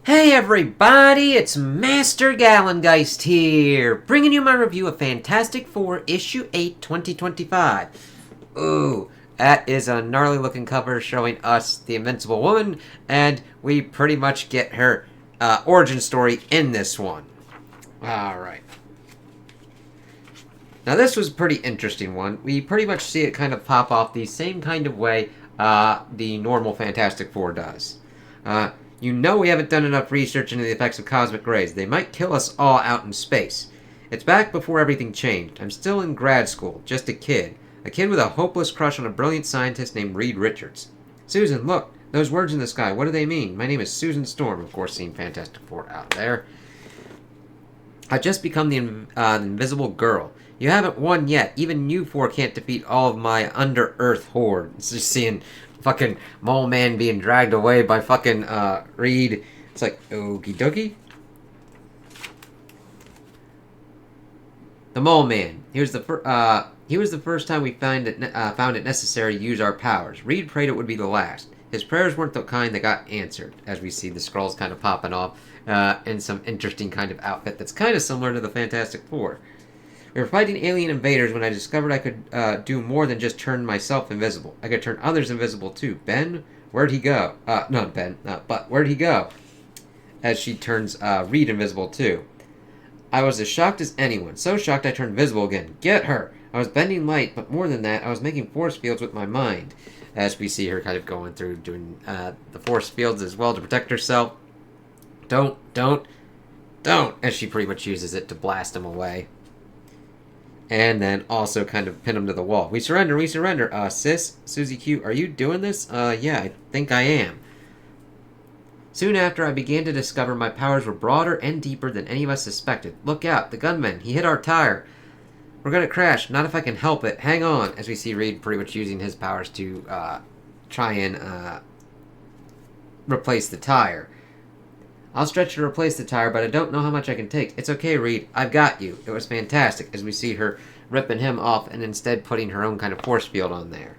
Hey everybody, it's Master Gallengeist here, bringing you my review of Fantastic Four Issue 8, 2025. Ooh, that is a gnarly looking cover showing us the Invincible Woman, and we pretty much get her origin story in this one. Alright. Now this was a pretty interesting one. We pretty much see it kind of pop off the same kind of way the normal Fantastic Four does. You know we haven't done enough research into the effects of cosmic rays. They might kill us all out in space. It's back before everything changed. I'm still in grad school, just a kid. A kid with a hopeless crush on a brilliant scientist named Reed Richards. Susan, look, those words in the sky, what do they mean? My name is Susan Storm, of course, seeing Fantastic Four out there. I've just become the invisible girl. You haven't won yet. Even you four can't defeat all of my under-earth horde. It's just seeing fucking Mole Man being dragged away by fucking Reed. It's like, okie dokie. The Mole Man. He was the first time we found it necessary to use our powers. Reed prayed it would be the last. His prayers weren't the kind that got answered, as we see the scrolls kind of popping off in some interesting kind of outfit that's kind of similar to the Fantastic Four. We were fighting alien invaders when I discovered I could do more than just turn myself invisible. I could turn others invisible too. Ben, where'd he go? Not Ben, but where'd he go? As she turns Reed invisible too. I was as shocked as anyone. So shocked I turned visible again. Get her! I was bending light, but more than that, I was making force fields with my mind. As we see her kind of going through doing the force fields as well to protect herself. Don't! As she pretty much uses it to blast him away. And then also kind of pin him to the wall. We surrender. Sis, Susie Q, are you doing this? Yeah, I think I am. Soon after, I began to discover my powers were broader and deeper than any of us suspected. Look out, the gunman, he hit our tire. We're gonna crash, not if I can help it. Hang on, as we see Reed pretty much using his powers to try and replace the tire. I'll stretch to replace the tire, but I don't know how much I can take. It's okay, Reed. I've got you. It was fantastic, as we see her ripping him off and instead putting her own kind of force field on there.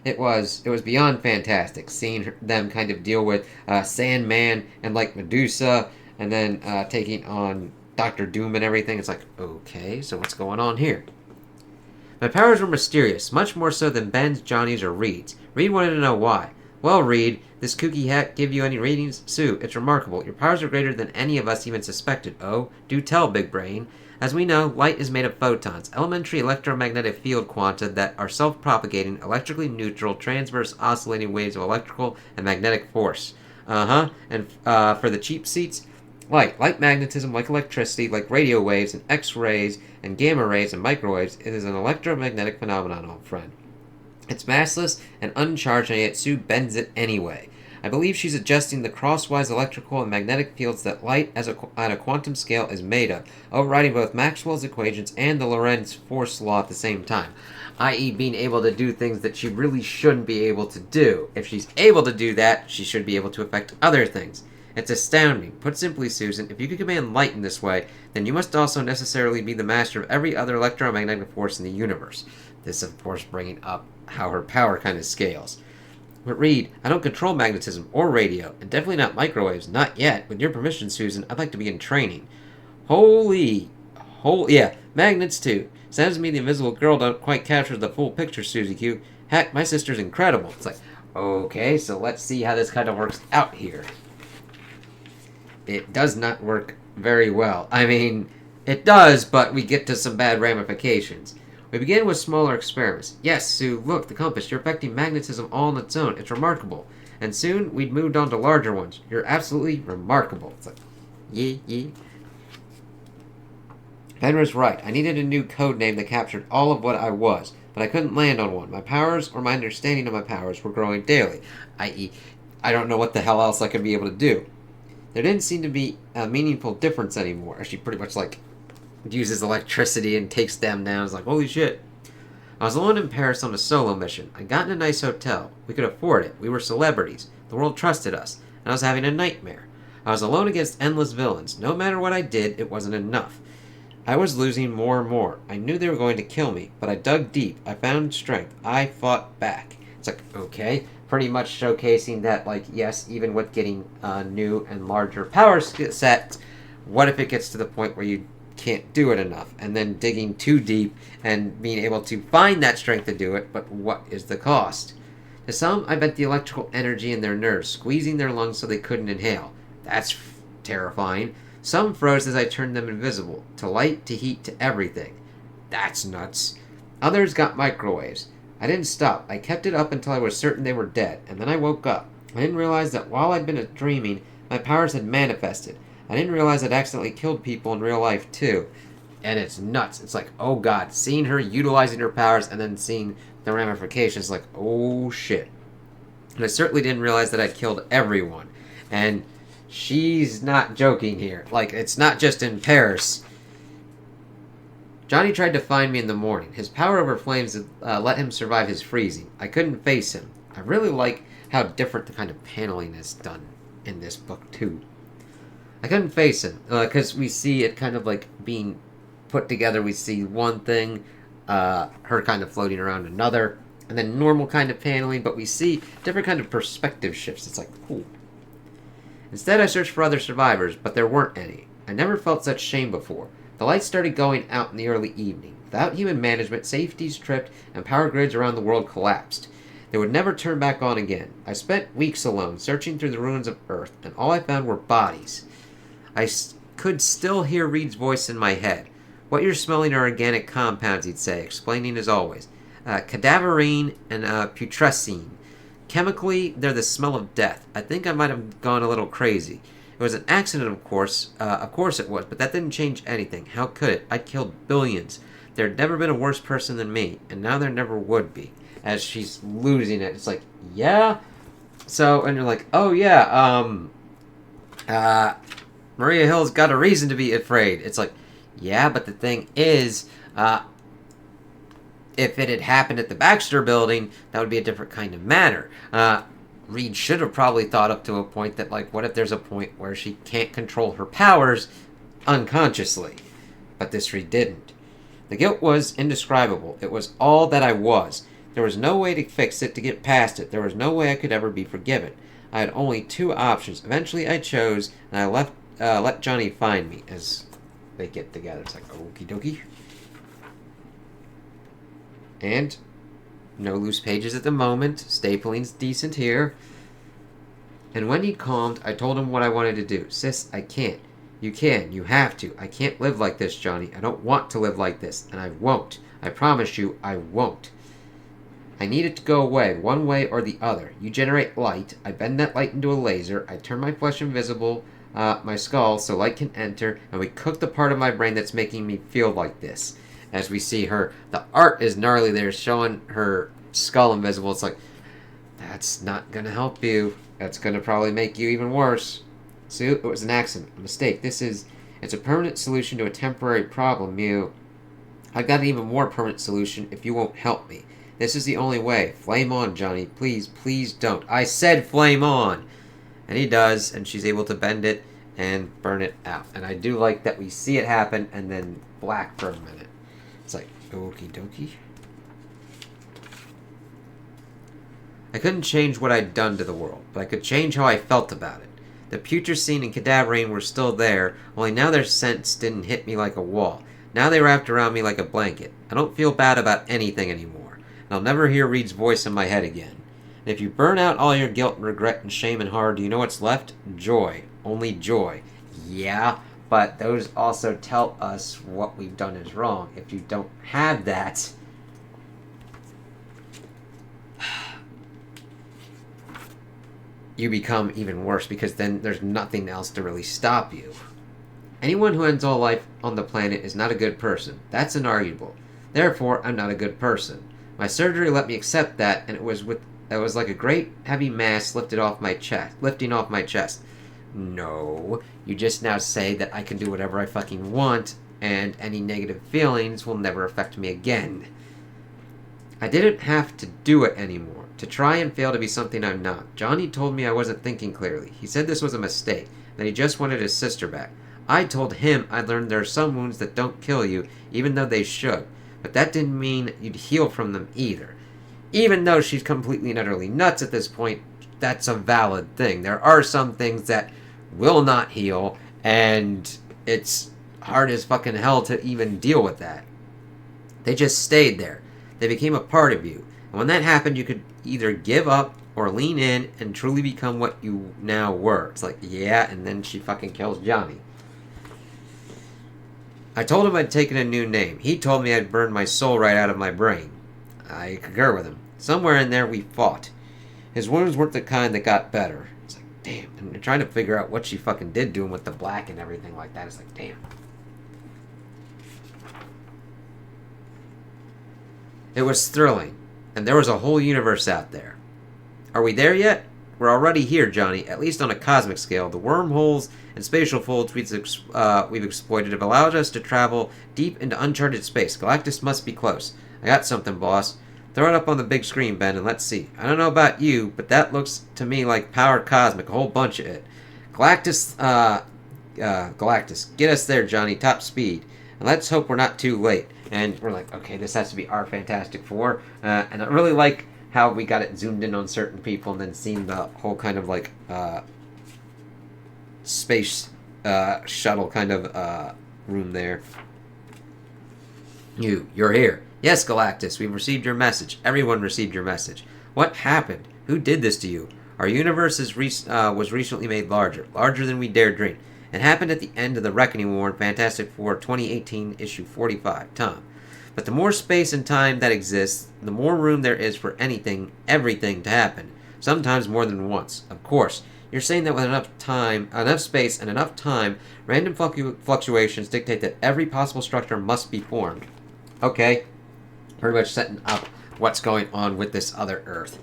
It was beyond fantastic, seeing them kind of deal with Sandman and, like, Medusa, and then taking on Dr. Doom and everything. It's like, okay, so what's going on here? My powers were mysterious, much more so than Ben's, Johnny's, or Reed's. Reed wanted to know why. Well, Reed, this kooky hack give you any readings? Sue, it's remarkable. Your powers are greater than any of us even suspected. Oh, do tell, big brain. As we know, light is made of photons, elementary electromagnetic field quanta that are self-propagating, electrically neutral, transverse oscillating waves of electrical and magnetic force. And for the cheap seats, light magnetism, like electricity, like radio waves and X-rays and gamma rays and microwaves, it is an electromagnetic phenomenon, old friend. It's massless and uncharged, and yet Sue bends it anyway. I believe she's adjusting the crosswise electrical and magnetic fields that light at a quantum scale is made of, overriding both Maxwell's equations and the Lorentz force law at the same time, i.e. being able to do things that she really shouldn't be able to do. If she's able to do that, she should be able to affect other things. It's astounding. Put simply, Susan, if you can command light in this way, then you must also necessarily be the master of every other electromagnetic force in the universe. This, of course, bringing up how her power kind of scales. But Reed, I don't control magnetism or radio, and definitely not microwaves, not yet. With your permission, Susan, I'd like to begin training. Yeah, magnets too. Sounds to me the invisible girl don't quite capture the full picture, Susie Q. Heck, my sister's incredible. It's like, okay, so let's see how this kind of works out here. It does not work very well. I mean, it does, but we get to some bad ramifications. We begin with smaller experiments. Yes, Sue, look, the compass. You're affecting magnetism all on its own. It's remarkable. And soon, we'd moved on to larger ones. You're absolutely remarkable. It's like, yeah. Ben was right. I needed a new code name that captured all of what I was, but I couldn't land on one. My powers, or my understanding of my powers, were growing daily, i.e., I don't know what the hell else I could be able to do. There didn't seem to be a meaningful difference anymore, as she pretty much, like, uses electricity and takes them down. It's like, holy shit. I was alone in Paris on a solo mission. I got in a nice hotel. We could afford it. We were celebrities. The world trusted us. And I was having a nightmare. I was alone against endless villains. No matter what I did, it wasn't enough. I was losing more and more. I knew they were going to kill me, but I dug deep. I found strength. I fought back. It's like, okay. Pretty much showcasing that, like, yes, even with getting new and larger power sets, what if it gets to the point where you can't do it enough? And then digging too deep and being able to find that strength to do it, but what is the cost? To some, I bet the electrical energy in their nerves, squeezing their lungs so they couldn't inhale. That's terrifying. Some froze as I turned them invisible, to light, to heat, to everything. That's nuts. Others got microwaves. I didn't stop. I kept it up until I was certain they were dead, and then I woke up. I didn't realize that while I'd been dreaming, my powers had manifested. I didn't realize I'd accidentally killed people in real life, too. And it's nuts. It's like, oh god, seeing her utilizing her powers and then seeing the ramifications, like, oh shit. And I certainly didn't realize that I'd killed everyone. And she's not joking here. Like, it's not just in Paris. Johnny tried to find me in the morning. His power over flames let him survive his freezing. I couldn't face him. I really like how different the kind of paneling is done in this book, too. I couldn't face him, because we see it kind of like being put together. We see one thing, her kind of floating around another, and then normal kind of paneling, but we see different kind of perspective shifts. It's like, cool. Instead, I searched for other survivors, but there weren't any. I never felt such shame before. The lights started going out in the early evening. Without human management, safeties tripped, and power grids around the world collapsed. They would never turn back on again. I spent weeks alone, searching through the ruins of Earth, and all I found were bodies. I could still hear Reed's voice in my head. What you're smelling are organic compounds, he'd say, explaining as always. Cadaverine and putrescine. Chemically, they're the smell of death. I think I might have gone a little crazy. It was an accident, of course. Of course it was, but that didn't change anything. How could it? I'd killed billions. There'd never been a worse person than me, and now there never would be. As she's losing it, it's like, yeah? So, and you're like, oh yeah, Maria Hill's got a reason to be afraid. It's like, yeah, but the thing is, if it had happened at the Baxter building, that would be a different kind of matter. Reed should have probably thought up to a point that, like, what if there's a point where she can't control her powers unconsciously? But this Reed didn't. The guilt was indescribable. It was all that I was. There was no way to fix it, to get past it. There was no way I could ever be forgiven. I had only two options. Eventually I chose, and I let Johnny find me as they get together. It's like, okie dokie. And no loose pages at the moment. Stapling's decent here. And when he'd calmed, I told him what I wanted to do. Sis, I can't. You can. You have to. I can't live like this, Johnny. I don't want to live like this. And I won't. I promise you, I won't. I need it to go away, one way or the other. You generate light. I bend that light into a laser. I turn my flesh invisible, my skull, so light can enter. And we cook the part of my brain that's making me feel like this. As we see her, the art is gnarly there, showing her skull invisible. It's like, that's not gonna help you. That's gonna probably make you even worse. So it was an accident, a mistake. It's a permanent solution to a temporary problem, Mew. I've got an even more permanent solution if you won't help me. This is the only way. Flame on, Johnny. Please, please don't. I said flame on! And he does, and she's able to bend it and burn it out. And I do like that we see it happen and then black for a minute. It's like, okie dokie. I couldn't change what I'd done to the world, but I could change how I felt about it. The putrescine and cadaverine were still there, only now their scents didn't hit me like a wall. Now they wrapped around me like a blanket. I don't feel bad about anything anymore, and I'll never hear Reed's voice in my head again. And if you burn out all your guilt and regret and shame and horror, do you know what's left? Joy. Only joy. Yeah, but those also tell us what we've done is wrong. If you don't have that, you become even worse, because then there's nothing else to really stop you. Anyone who ends all life on the planet is not a good person. That's inarguable. Therefore, I'm not a good person. My surgery let me accept that, and it was like a great heavy mass lifting off my chest. No, you just now say that I can do whatever I fucking want, and any negative feelings will never affect me again. I didn't have to do it anymore, to try and fail to be something I'm not. Johnny told me I wasn't thinking clearly. He said this was a mistake, that he just wanted his sister back. I told him I learned there are some wounds that don't kill you, even though they should. But that didn't mean you'd heal from them either. even though she's completely and utterly nuts at this point, that's a valid thing. There are some things that will not heal, and it's hard as fucking hell to even deal with that. They just stayed there. They became a part of you. And when that happened, you could either give up or lean in and truly become what you now were. It's like, yeah, and then she fucking kills Johnny. I told him I'd taken a new name. He told me I'd burned my soul right out of my brain. I concur with him. Somewhere in there we fought. His wounds weren't the kind that got better. It's like, damn. And they're trying to figure out what she fucking did to him with the black and everything like that. It's like, damn. It was thrilling, and there was a whole universe out there. Are we there yet? We're already here, Johnny, at least on a cosmic scale. The wormholes and spatial folds we've exploited have allowed us to travel deep into uncharted space. Galactus must be close. I got something, boss. Throw it up on the big screen, Ben, and let's see. I don't know about you, but that looks to me like power cosmic, a whole bunch of it. Galactus, get us there, Johnny, top speed. And let's hope we're not too late. And we're like, okay, this has to be our Fantastic Four. And I really like how we got it zoomed in on certain people and then seen the whole kind of like space shuttle kind of room there. You're here. Yes, Galactus, we've received your message. Everyone received your message. What happened? Who did this to you? Our universe was recently made larger than we dared dream. It happened at the end of the Reckoning War in Fantastic Four 2018, issue 45, Tom. But the more space and time that exists, the more room there is for everything to happen. Sometimes more than once. Of course, you're saying that with enough space, and enough time, random fluctuations dictate that every possible structure must be formed. Okay, pretty much setting up what's going on with this other Earth.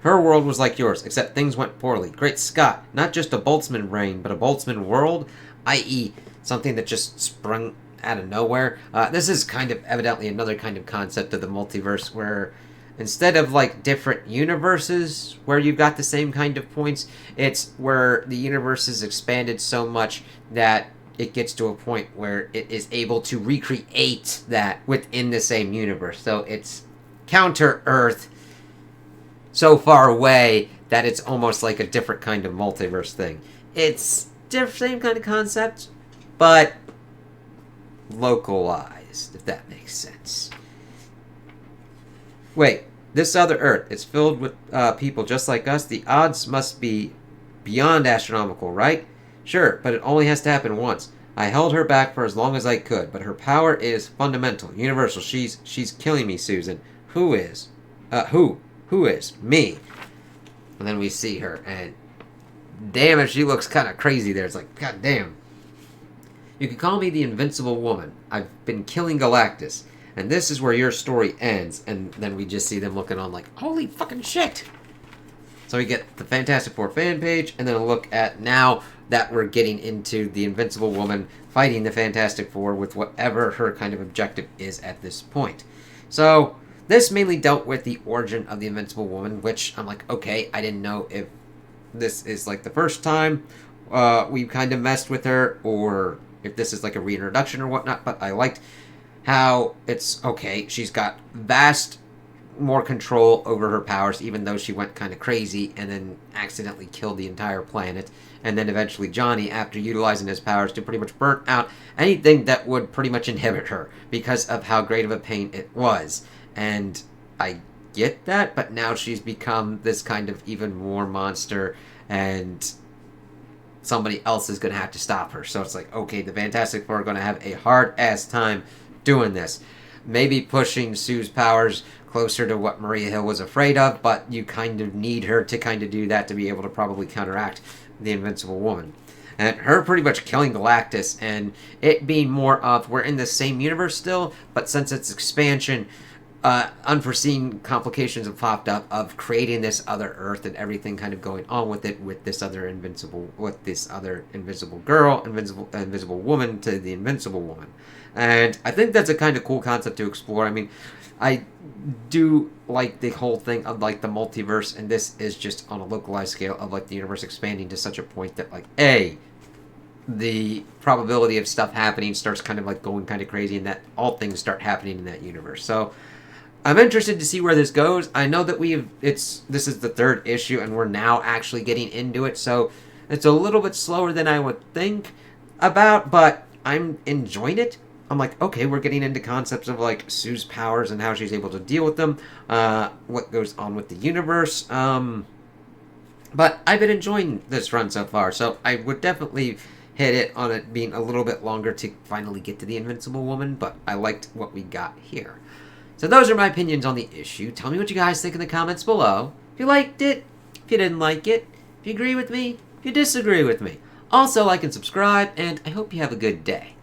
Her world was like yours, except things went poorly. Great Scott, not just a Boltzmann brain, but a Boltzmann world, i.e. something that just sprung out of nowhere. This is kind of evidently another kind of concept of the multiverse where instead of like different universes where you've got the same kind of points, it's where the universe is expanded so much that it gets to a point where it is able to recreate that within the same universe. So it's counter Earth so far away that it's almost like a different kind of multiverse thing. It's same kind of concept, but localized, if that makes sense. Wait, this other Earth, it's filled with people just like us. The odds must be beyond astronomical, right? Sure, but it only has to happen once. I held her back for as long as I could, but her power is fundamental, universal. She's killing me, Susan. Who is? Who is? Me. And then we see her, and damn if she looks kind of crazy there. It's like, god damn. You can call me the Invincible Woman. I've been killing Galactus. And this is where your story ends. And then we just see them looking on like, holy fucking shit. So we get the Fantastic Four fan page, and then a look at now that we're getting into the Invincible Woman fighting the Fantastic Four with whatever her kind of objective is at this point. So this mainly dealt with the origin of the Invincible Woman, which I'm like, okay, I didn't know if this is like the first time we kind of messed with her, or if this is like a reintroduction or whatnot, but I liked how it's, okay, she's got vast more control over her powers, even though she went kind of crazy and then accidentally killed the entire planet, and then eventually Johnny, after utilizing his powers to pretty much burn out anything that would pretty much inhibit her because of how great of a pain it was. And I get that, but now she's become this kind of even more monster, and somebody else is going to have to stop her. So it's like, okay, the Fantastic Four are going to have a hard-ass time doing this. Maybe pushing Sue's powers closer to what Maria Hill was afraid of, but you kind of need her to kind of do that to be able to probably counteract the Invincible Woman. And her pretty much killing Galactus, and it being more of, we're in the same universe still, but since its expansion, unforeseen complications have popped up of creating this other Earth and everything kind of going on with it, with this other invisible girl, invisible woman to the Invincible Woman. And I think that's a kind of cool concept to explore. I mean, I do like the whole thing of like the multiverse, and this is just on a localized scale of like the universe expanding to such a point that like the probability of stuff happening starts kind of like going kind of crazy, and that all things start happening in that universe. So I'm interested to see where this goes. I know that this is the third issue and we're now actually getting into it, so it's a little bit slower than I would think about, but I'm enjoying it. I'm like, okay, we're getting into concepts of like Sue's powers and how she's able to deal with them, what goes on with the universe. But I've been enjoying this run so far, so I would definitely hit it on it being a little bit longer to finally get to the Invincible Woman, but I liked what we got here. So those are my opinions on the issue. Tell me what you guys think in the comments below. If you liked it, if you didn't like it, if you agree with me, if you disagree with me. Also, like and subscribe, and I hope you have a good day.